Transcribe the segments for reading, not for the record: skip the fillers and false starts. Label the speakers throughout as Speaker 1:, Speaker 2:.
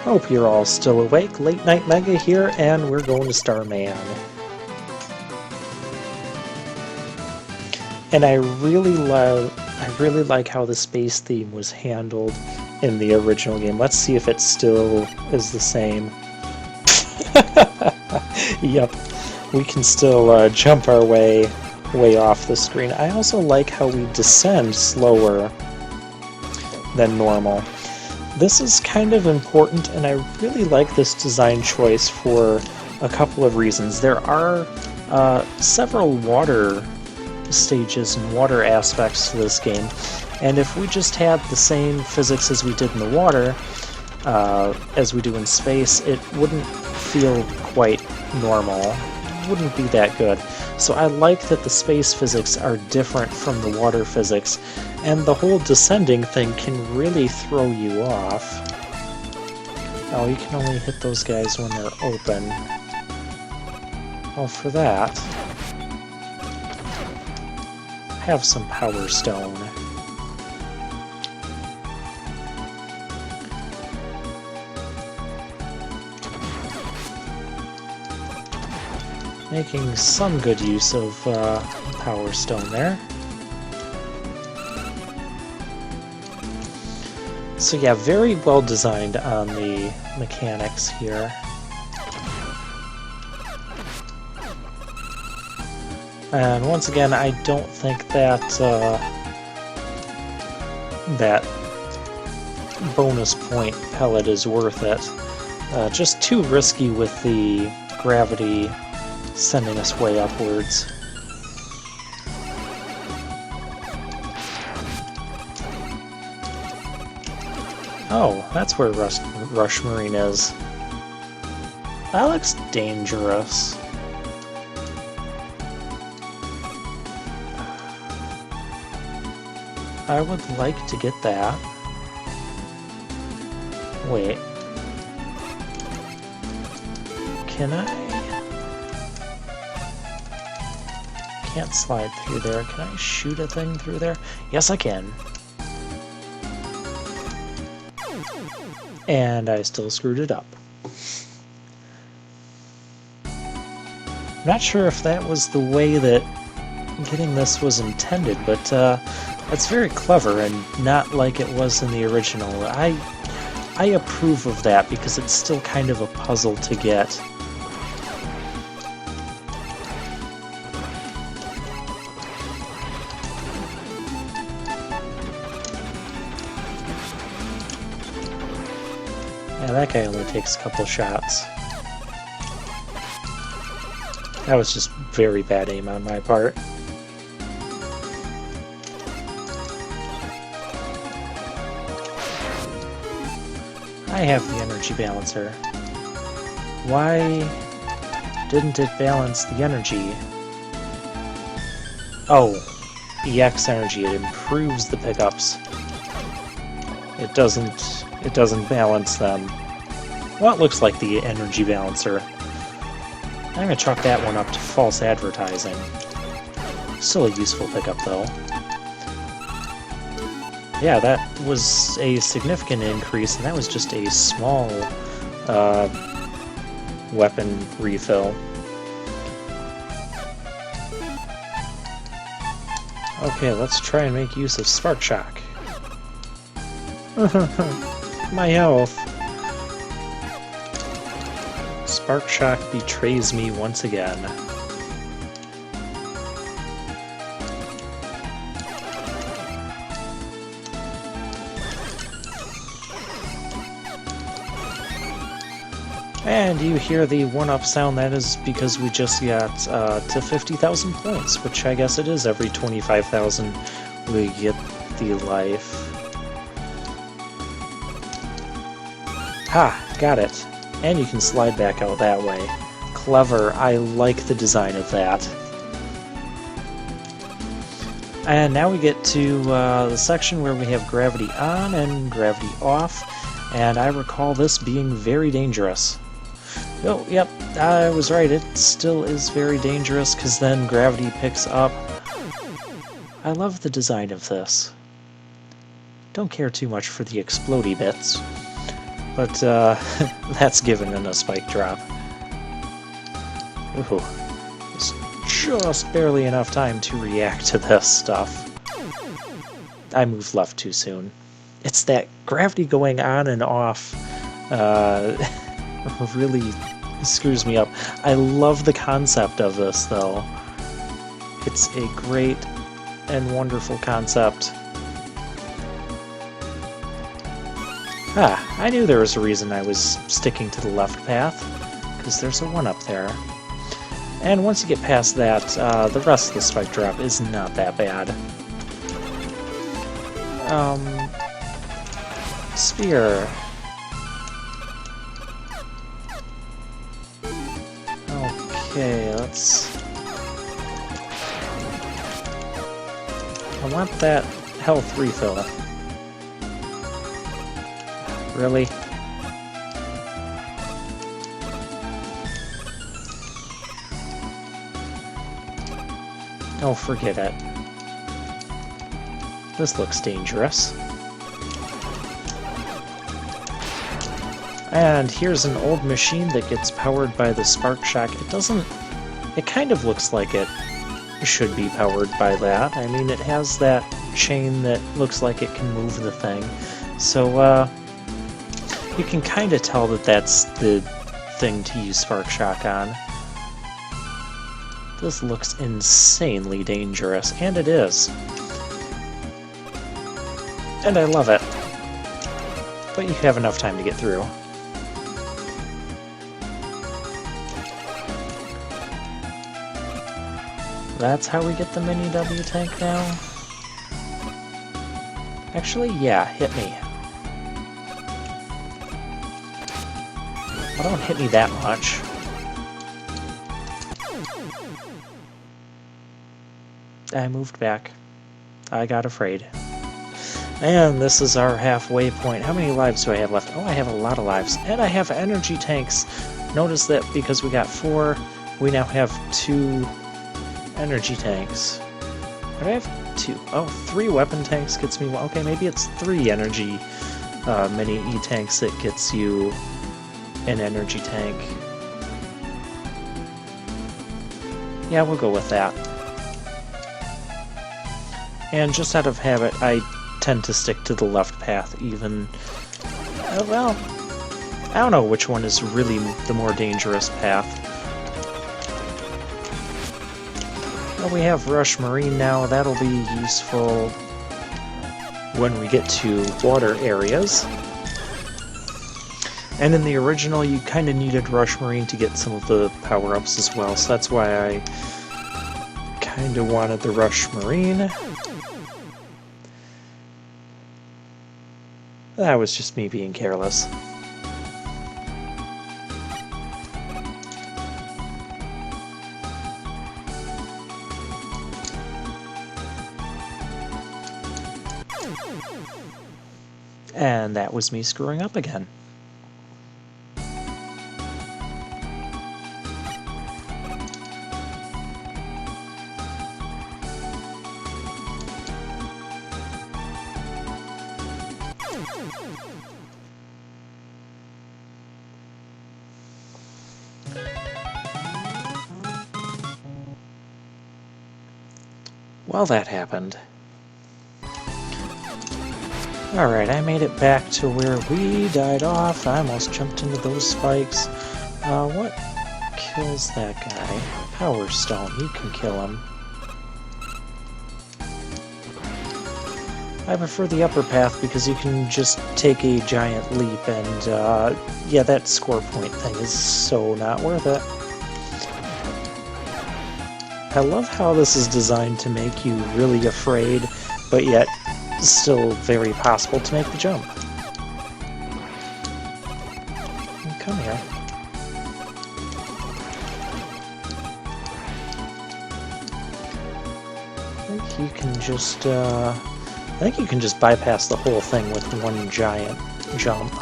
Speaker 1: Hope you're all still awake. Late Night Mega here, and we're going to Starman. And I really like how the space theme was handled in the original game. Let's see if it still is the same. Yep, we can still jump our way off the screen. I also like how we descend slower than normal. This is kind of important, and I really like this design choice for a couple of reasons. There are several water stages and water aspects to this game, and if we just had the same physics as we did in the water as we do in space, it wouldn't feel quite normal. It wouldn't be that good. So I like that the space physics are different from the water physics, and the whole descending thing can really throw you off. Oh, you can only hit those guys when they're open. Well, for that, have some Power Stone. Making some good use of Power Stone there. So yeah, very well designed on the mechanics here. And once again, I don't think that that bonus point pellet is worth it. Just too risky with the gravity sending us way upwards. Oh, that's where Rush Marine is. That looks dangerous. I would like to get that. Wait. Can I? Can't slide through there. Can I shoot a thing through there? Yes, I can. And I still screwed it up. Not sure if that was the way that getting this was intended, but it's very clever and not like it was in the original. I approve of that because it's still kind of a puzzle to get. Yeah, that guy only takes a couple shots. That was just very bad aim on my part. I have the energy balancer. Why didn't it balance the energy? Oh, EX energy. It improves the pickups. It doesn't balance them. Well, it looks like the energy balancer. I'm gonna chalk that one up to false advertising. Still a useful pickup, though. Yeah, that was a significant increase, and that was just a small weapon refill. Okay, let's try and make use of Spark Shock. My health. Spark Shock betrays me once again. And you hear the 1-up sound. That is because we just got to 50,000 points, which I guess it is every 25,000 we get the life. Ha! Got it. And you can slide back out that way. Clever. I like the design of that. And now we get to the section where we have gravity on and gravity off. And I recall this being very dangerous. Oh, yep, I was right. It still is very dangerous because then gravity picks up. I love the design of this. Don't care too much for the explody bits. But that's given in a spike drop. Ooh, it's just barely enough time to react to this stuff. I moved left too soon. It's that gravity going on and off really screws me up. I love the concept of this, though. It's a great and wonderful concept. I knew there was a reason I was sticking to the left path, because there's a 1 up there. And once you get past that, the rest of the spike drop is not that bad. Spear. Okay, let's... I want that health refill. Really? Oh, forget it. This looks dangerous. And here's an old machine that gets powered by the Spark Shock. It doesn't... It kind of looks like it should be powered by that. I mean, it has that chain that looks like it can move the thing. So, you can kind of tell that that's the thing to use Spark Shock on. This looks insanely dangerous, and it is. And I love it. But you have enough time to get through. That's how we get the mini W tank now? Actually, yeah, hit me. Well, don't hit me that much. I moved back. I got afraid. And this is our halfway point. How many lives do I have left? Oh, I have a lot of lives. And I have energy tanks. Notice that because we got 4, we now have 2 energy tanks. Or do I have 2? Oh, 3 weapon tanks gets me... Okay, maybe it's 3 energy mini E-tanks that gets you an energy tank. Yeah, we'll go with that. And just out of habit, I tend to stick to the left path even... well, I don't know which one is really the more dangerous path. Well, we have Rush Marine now. That'll be useful when we get to water areas. And in the original, you kind of needed Rush Marine to get some of the power-ups as well, so that's why I kind of wanted the Rush Marine. That was just me being careless. And that was me screwing up again. Well, that happened. Alright, I made it back to where we died off. I almost jumped into those spikes. What kills that guy? Power Stone, you can kill him. I prefer the upper path because you can just take a giant leap and, yeah, that score point thing is so not worth it. I love how this is designed to make you really afraid, but yet still very possible to make the jump. Come here. I think you can just bypass the whole thing with one giant jump.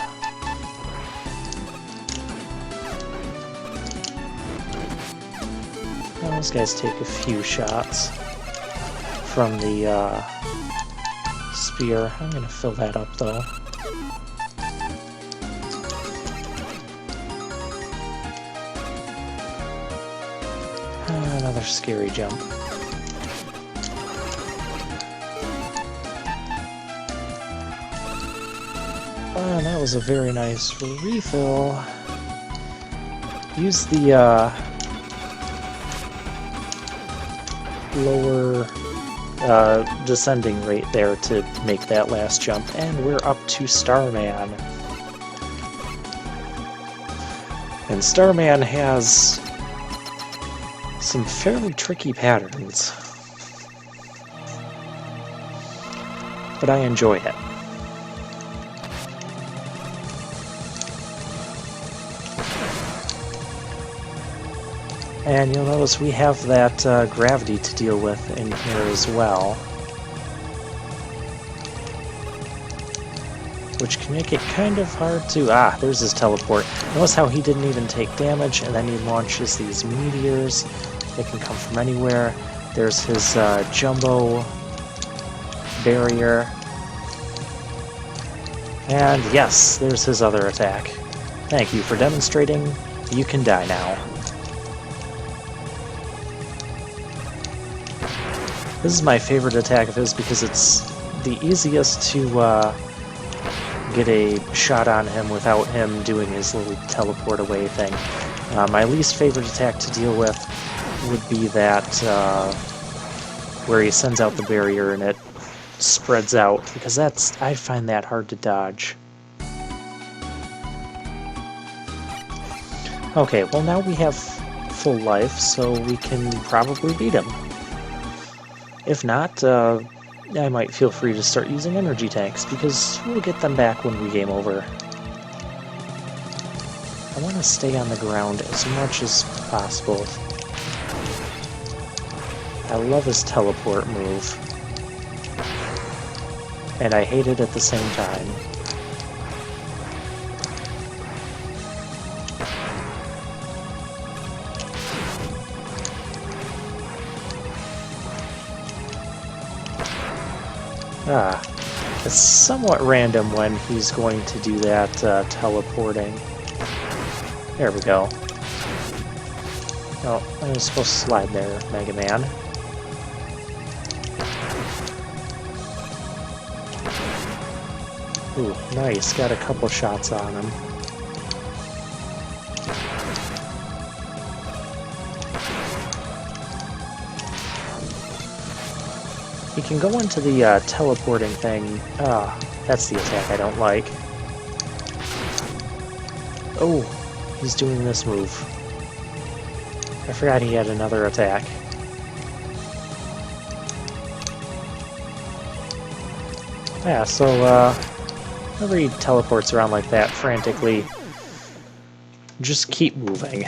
Speaker 1: Well, those guys take a few shots from the spear. I'm gonna fill that up though. Another scary jump. And that was a very nice refill. Use the lower descending rate there to make that last jump, and we're up to Starman. And Starman has some fairly tricky patterns, but I enjoy it. And you'll notice we have that gravity to deal with in here as well, which can make it kind of hard to... Ah, there's his teleport. Notice how he didn't even take damage, and then he launches these meteors. They can come from anywhere. There's his jumbo barrier. And yes, there's his other attack. Thank you for demonstrating. You can die now. This is my favorite attack of his because it's the easiest to get a shot on him without him doing his little teleport away thing. My least favorite attack to deal with would be that where he sends out the barrier and it spreads out, because I find that hard to dodge. Okay, well now we have full life, so we can probably beat him. If not, I might feel free to start using energy tanks, because we'll get them back when we game over. I want to stay on the ground as much as possible. I love his teleport move, and I hate it at the same time. It's somewhat random when he's going to do that teleporting. There we go. Oh, I was supposed to slide there, Mega Man. Ooh, nice. Got a couple shots on him. He can go into the teleporting thing. Ah, that's the attack I don't like. Oh, he's doing this move. I forgot he had another attack. Yeah, so whenever he teleports around like that frantically, just keep moving.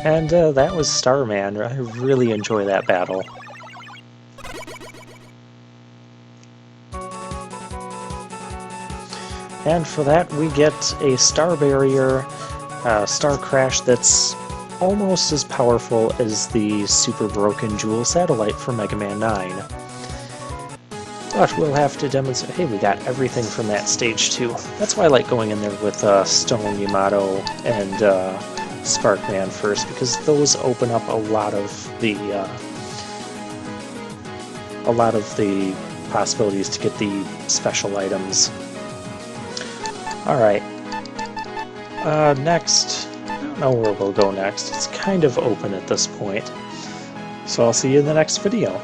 Speaker 1: And that was Starman. I really enjoy that battle. And for that we get a star barrier, star crash that's almost as powerful as the super broken Jewel satellite from Mega Man 9. But we'll have to demonstrate... Hey, we got everything from that stage too. That's why I like going in there with Stone, Yamato, and Sparkman first, because those open up a lot of the possibilities to get the special items. Alright. Next, I don't know where we'll go next. It's kind of open at this point. So I'll see you in the next video.